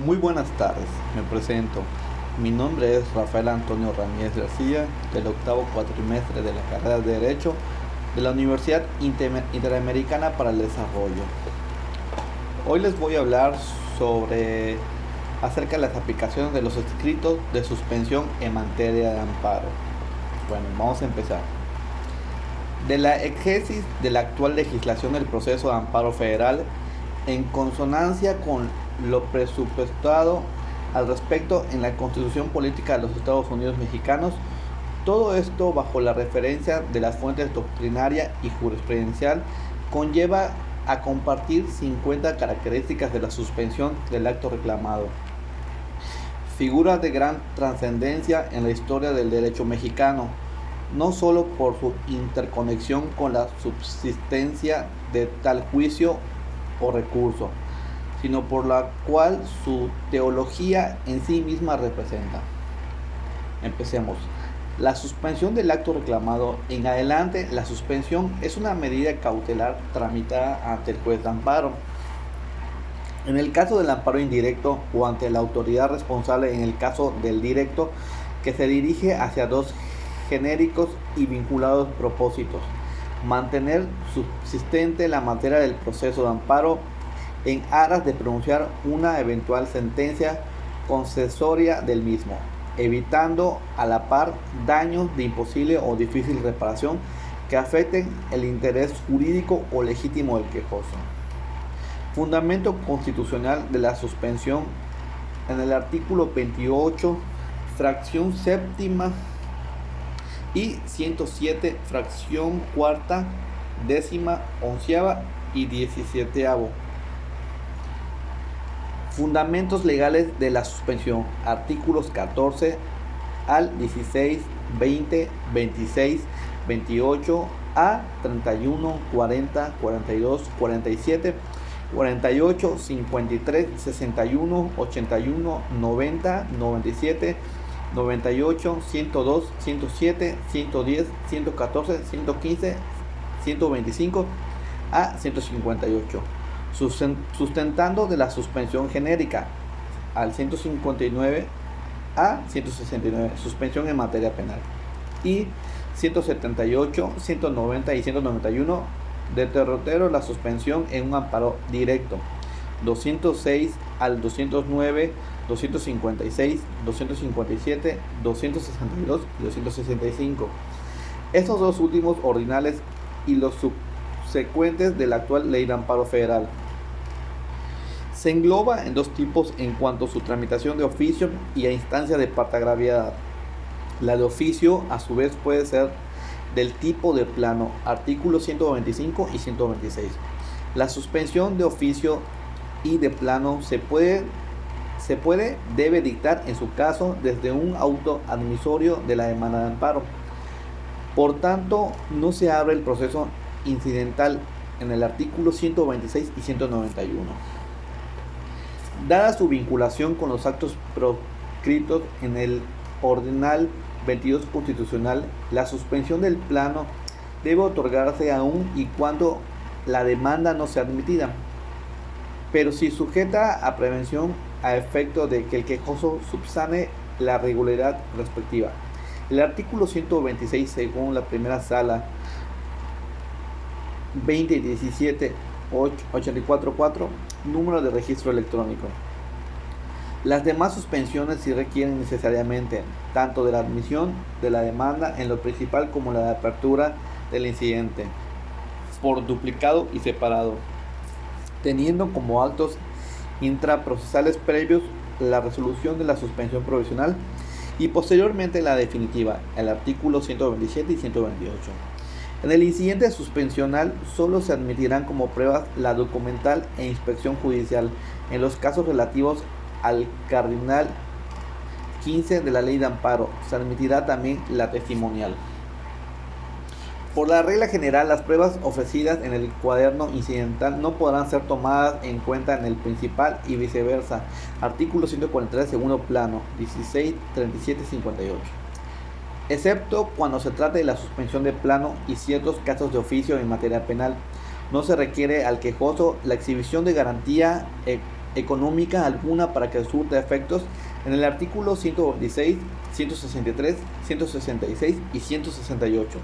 Muy buenas tardes, me presento. Mi nombre es Rafael Antonio Ramírez García, del octavo cuatrimestre de la carrera de Derecho de la Universidad Interamericana para el Desarrollo. Hoy les voy a hablar sobre acerca de las aplicaciones de los escritos de suspensión en materia de amparo. Bueno, vamos a empezar. De la exégesis de la actual legislación del proceso de amparo federal, en consonancia con lo presupuestado al respecto en la Constitución Política de los Estados Unidos Mexicanos, todo esto bajo la referencia de las fuentes doctrinaria y jurisprudencial, conlleva a compartir 50 características de la suspensión del acto reclamado. Figuras de gran trascendencia en la historia del derecho mexicano, no solo por su interconexión con la subsistencia de tal juicio o recurso, sino por la cual su teología en sí misma representa. Empecemos. La suspensión del acto reclamado. En adelante, la suspensión es una medida cautelar tramitada ante el juez de amparo. En el caso del amparo indirecto o ante la autoridad responsable en el caso del directo, que se dirige hacia dos genéricos y vinculados propósitos: mantener subsistente la materia del proceso de amparo en aras de pronunciar una eventual sentencia concesoria del mismo, evitando a la par daños de imposible o difícil reparación que afecten el interés jurídico o legítimo del quejoso. Fundamento constitucional de la suspensión. En el artículo 28, fracción séptima y 107, fracción cuarta, décima, onceava y 17avo. Fundamentos legales de la suspensión. Artículos 14 al 16, 20, 26, 28 a 31, 40, 42, 47, 48, 53, 61, 81, 90, 97, 98, 102, 107, 110, 114, 115, 125 a 158. Sustentando de la suspensión genérica al 159 a 169, suspensión en materia penal, y 178, 190 y 191 de derrotero la suspensión en un amparo directo, 206 al 209, 256, 257, 262 y 265. Estos dos últimos ordinales y los subsecuentes de la actual Ley de Amparo Federal. Se engloba en dos tipos en cuanto a su tramitación de oficio y a instancia de parte agraviada. La de oficio, a su vez, puede ser del tipo de plano, artículos 125 y 126. La suspensión de oficio y de plano debe dictar en su caso desde un auto admisorio de la demanda de amparo. Por tanto, no se abre el proceso incidental en el artículo 126 y 191. Dada su vinculación con los actos proscritos en el Ordinal 22 Constitucional, la suspensión del plano debe otorgarse aun y cuando la demanda no sea admitida, pero si sujeta a prevención a efecto de que el quejoso subsane la regularidad respectiva. El artículo 126, según la primera sala 2017 844, número de registro electrónico. Las demás suspensiones sí requieren necesariamente tanto de la admisión de la demanda en lo principal como la de apertura del incidente por duplicado y separado, teniendo como actos intraprocesales previos la resolución de la suspensión provisional y posteriormente la definitiva, el artículo 127 y 128. En el incidente suspensional solo se admitirán como pruebas la documental e inspección judicial en los casos relativos al cardinal 15 de la Ley de Amparo. Se admitirá también la testimonial. Por la regla general, las pruebas ofrecidas en el cuaderno incidental no podrán ser tomadas en cuenta en el principal y viceversa. Artículo 143, segundo plano, 16, 37 y 58. Excepto cuando se trate de la suspensión de plano y ciertos casos de oficio en materia penal, no se requiere al quejoso la exhibición de garantía económica alguna para que surta efectos en el artículo 126, 163, 166 y 168.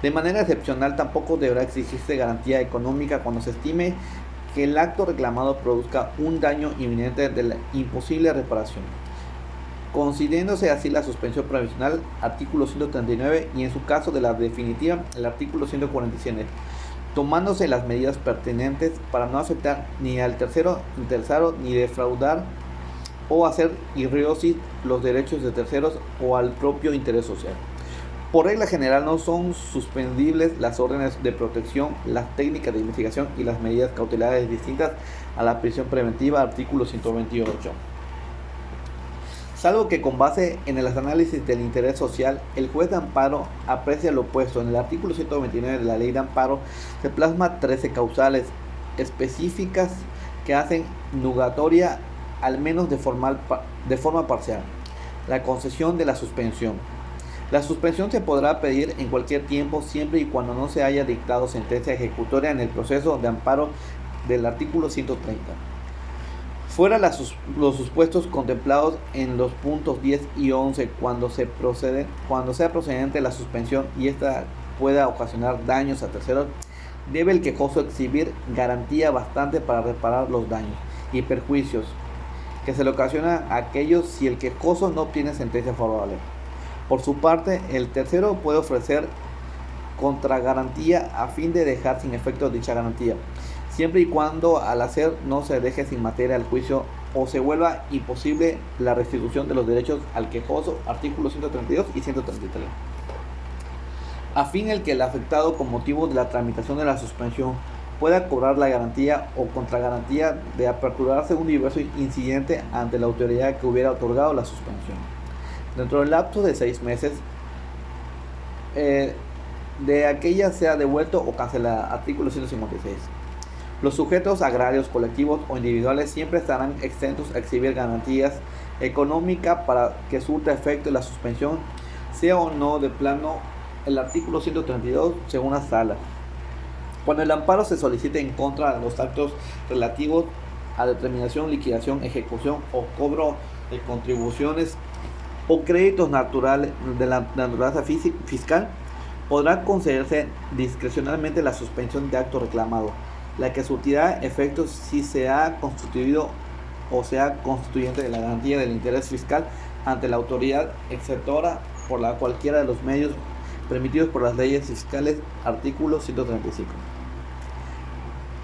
De manera excepcional, tampoco deberá exigirse garantía económica cuando se estime que el acto reclamado produzca un daño inminente de la imposible reparación, considerándose así la suspensión provisional, artículo 139, y en su caso de la definitiva, el artículo 147, tomándose las medidas pertinentes para no afectar ni al tercero interesado ni defraudar o hacer irreosis los derechos de terceros o al propio interés social. Por regla general no son suspendibles las órdenes de protección, las técnicas de investigación y las medidas cautelares distintas a la prisión preventiva, artículo 128. Salvo que con base en el análisis del interés social, el juez de amparo aprecia lo opuesto. En el artículo 129 de la ley de amparo se plasma 13 causales específicas que hacen nugatoria, al menos de forma parcial, la concesión de la suspensión. La suspensión se podrá pedir en cualquier tiempo siempre y cuando no se haya dictado sentencia ejecutoria en el proceso de amparo del artículo 130. Fuera los supuestos contemplados en los puntos 10 y 11 cuando sea procedente la suspensión y ésta pueda ocasionar daños a terceros, debe el quejoso exhibir garantía bastante para reparar los daños y perjuicios que se le ocasiona a aquellos si el quejoso no obtiene sentencia favorable. Por su parte, el tercero puede ofrecer contragarantía a fin de dejar sin efecto dicha garantía, siempre y cuando al hacer no se deje sin materia al juicio o se vuelva imposible la restitución de los derechos al quejoso, artículos 132 y 133. A fin el que el afectado, con motivo de la tramitación de la suspensión, pueda cobrar la garantía o contragarantía de aperturarse un diverso incidente ante la autoridad que hubiera otorgado la suspensión, dentro del lapso de 6 meses de aquella sea devuelto o cancelada, artículo 156. Los sujetos agrarios, colectivos o individuales siempre estarán exentos a exhibir garantías económicas para que surta efecto la suspensión, sea o no de plano el artículo 132 según la sala. Cuando el amparo se solicite en contra de los actos relativos a determinación, liquidación, ejecución o cobro de contribuciones o créditos naturales de la naturaleza fiscal, podrá concederse discrecionalmente la suspensión de acto reclamado, la que surtirá efectos si se ha constituido o sea constituyente de la garantía del interés fiscal ante la autoridad exceptora por la cualquiera de los medios permitidos por las leyes fiscales, artículo 135.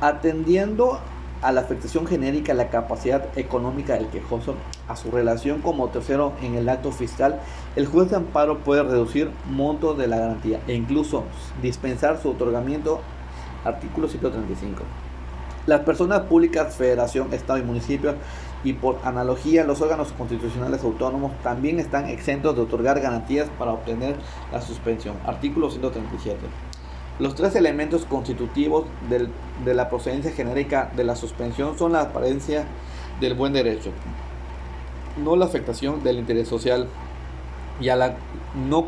Atendiendo a la afectación genérica, la capacidad económica del quejoso, a su relación como tercero en el acto fiscal, el juez de amparo puede reducir monto de la garantía e incluso dispensar su otorgamiento, artículo 135. Las personas públicas, federación, estado y municipio, y por analogía los órganos constitucionales autónomos, también están exentos de otorgar garantías para obtener la suspensión, artículo 137. Los 3 elementos constitutivos de la procedencia genérica de la suspensión son la apariencia del buen derecho, no la afectación del interés social, y a la no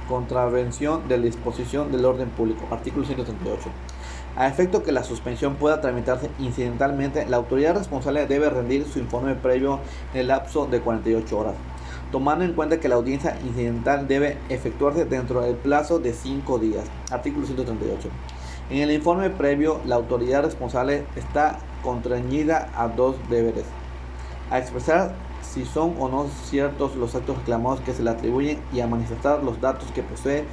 contravención de la disposición del orden público, artículo 138. A efecto que la suspensión pueda tramitarse incidentalmente, la autoridad responsable debe rendir su informe previo en el lapso de 48 horas, tomando en cuenta que la audiencia incidental debe efectuarse dentro del plazo de 5 días, artículo 138. En el informe previo, la autoridad responsable está constreñida a 2 deberes: a expresar si son o no ciertos los actos reclamados que se le atribuyen y a manifestar los datos que posee,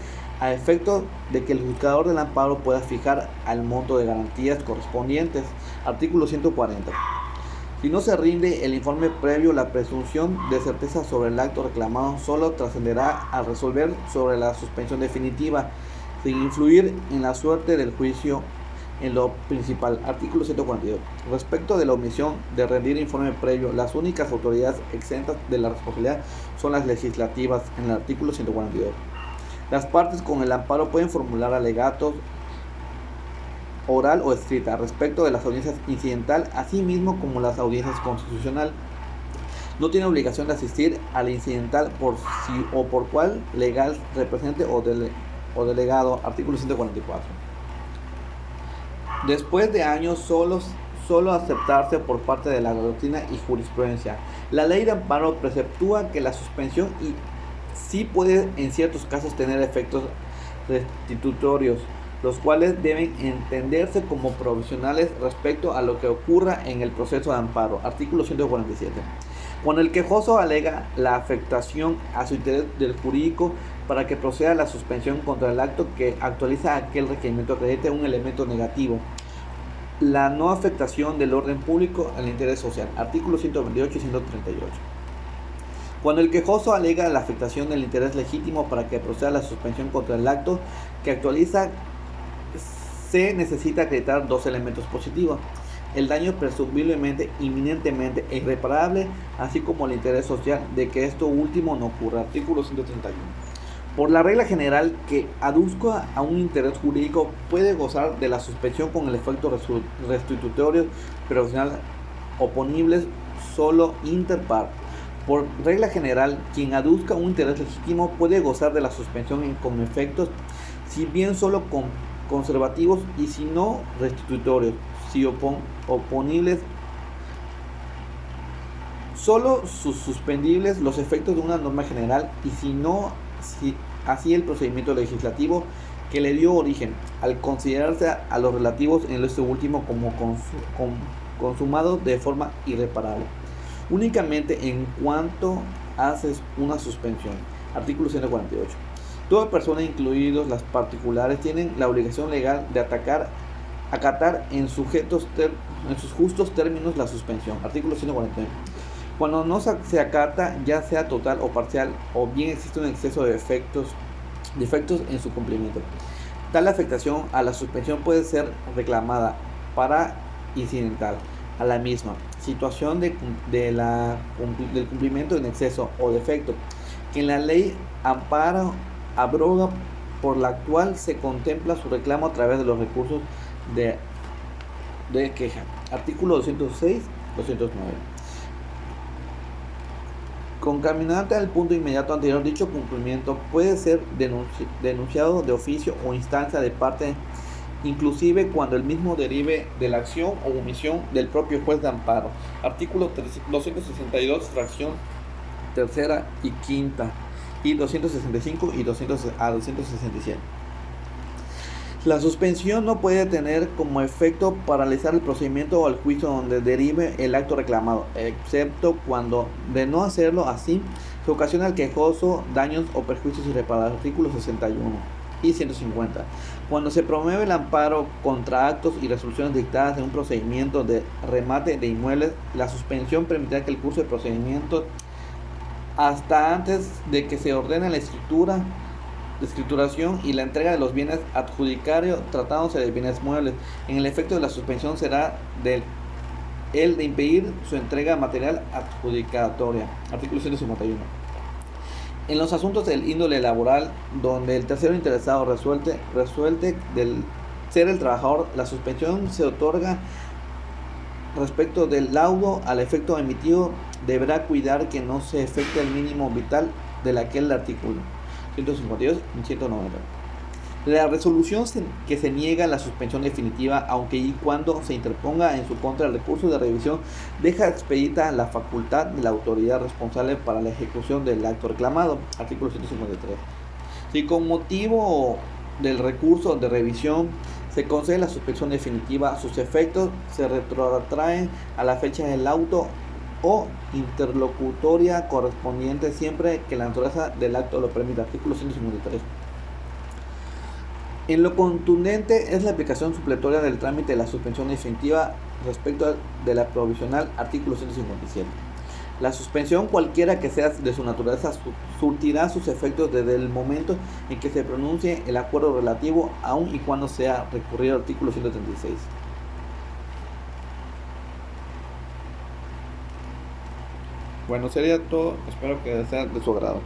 a efecto de que el juzgador del amparo pueda fijar al monto de garantías correspondientes, artículo 140. Si no se rinde el informe previo, la presunción de certeza sobre el acto reclamado solo trascenderá al resolver sobre la suspensión definitiva, sin influir en la suerte del juicio en lo principal, artículo 142. Respecto de la omisión de rendir informe previo, las únicas autoridades exentas de la responsabilidad son las legislativas, en el artículo 142. Las partes con el amparo pueden formular alegatos oral o escrita respecto de las audiencias incidental, así mismo como las audiencias constitucional. No tiene obligación de asistir al incidental por sí o por cual legal represente o delegado, artículo 144. Después de años solo aceptarse por parte de la doctrina y jurisprudencia. La ley de amparo preceptúa que la suspensión sí puede en ciertos casos tener efectos restitutorios, los cuales deben entenderse como provisionales respecto a lo que ocurra en el proceso de amparo. Artículo 147. Cuando el quejoso alega la afectación a su interés del jurídico para que proceda la suspensión contra el acto que actualiza aquel requerimiento acredite un elemento negativo, la no afectación del orden público al interés social. Artículos 128 y 138. Cuando el quejoso alega la afectación del interés legítimo para que proceda la suspensión contra el acto que actualiza, se necesita acreditar dos elementos positivos: el daño presumiblemente, inminentemente e irreparable, así como el interés social de que esto último no ocurra. Artículo 131. Por la regla general, que aduzca a un interés jurídico puede gozar de la suspensión con el efecto restitutorio provisional oponibles solo inter par. Por regla general, quien aduzca un interés legítimo puede gozar de la suspensión con efectos, si bien solo conservativos y si no restitutorios, si oponibles, solo suspendibles los efectos de una norma general, y si así el procedimiento legislativo que le dio origen, al considerarse a los relativos en este último como consumados de forma irreparable, únicamente en cuanto haces una suspensión. Artículo 148. Toda persona, incluidos las particulares, tienen la obligación legal de acatar en sus justos términos la suspensión. Artículo 149. Cuando no se acata, ya sea total o parcial, o bien existe un exceso de defectos en su cumplimiento, tal afectación a la suspensión puede ser reclamada para incidental a la misma situación del cumplimiento en exceso o defecto, que en la ley ampara abroga, por la cual se contempla su reclamo a través de los recursos de queja. Artículo 206, 209. Concaminante al punto inmediato anterior, dicho cumplimiento puede ser denunciado de oficio o instancia de parte, inclusive cuando el mismo derive de la acción o omisión del propio juez de amparo. Artículo 262, fracción tercera y quinta, y 265 y 267. La suspensión no puede tener como efecto paralizar el procedimiento o el juicio donde derive el acto reclamado, excepto cuando, de no hacerlo así, se ocasiona al quejoso daños o perjuicios irreparables. Artículos 61 y 150. Cuando se promueve el amparo contra actos y resoluciones dictadas en un procedimiento de remate de inmuebles, la suspensión permitirá que el curso de procedimiento hasta antes de que se ordene la escrituración y la entrega de los bienes adjudicarios, tratándose de bienes muebles. En el efecto de la suspensión será el de impedir su entrega material adjudicatoria. Artículo 151. En los asuntos del índole laboral, donde el tercero interesado resuelte del ser el trabajador, la suspensión se otorga respecto del laudo al efecto emitido. Deberá cuidar que no se efectúe el mínimo vital de aquel artículo. 152 y 190. La resolución que se niega la suspensión definitiva, aunque y cuando se interponga en su contra el recurso de revisión, deja expedita la facultad de la autoridad responsable para la ejecución del acto reclamado. Artículo 153. Si con motivo del recurso de revisión se concede la suspensión definitiva, sus efectos se retrotraen a la fecha del auto o interlocutoria correspondiente, siempre que la naturaleza del acto lo permita. Artículo 153. En lo contundente es la aplicación supletoria del trámite de la suspensión definitiva respecto de la provisional. Artículo 157. La suspensión, cualquiera que sea de su naturaleza, surtirá sus efectos desde el momento en que se pronuncie el acuerdo relativo, aun y cuando sea recurrido. Artículo 136. Bueno, sería todo. Espero que sea de su agrado.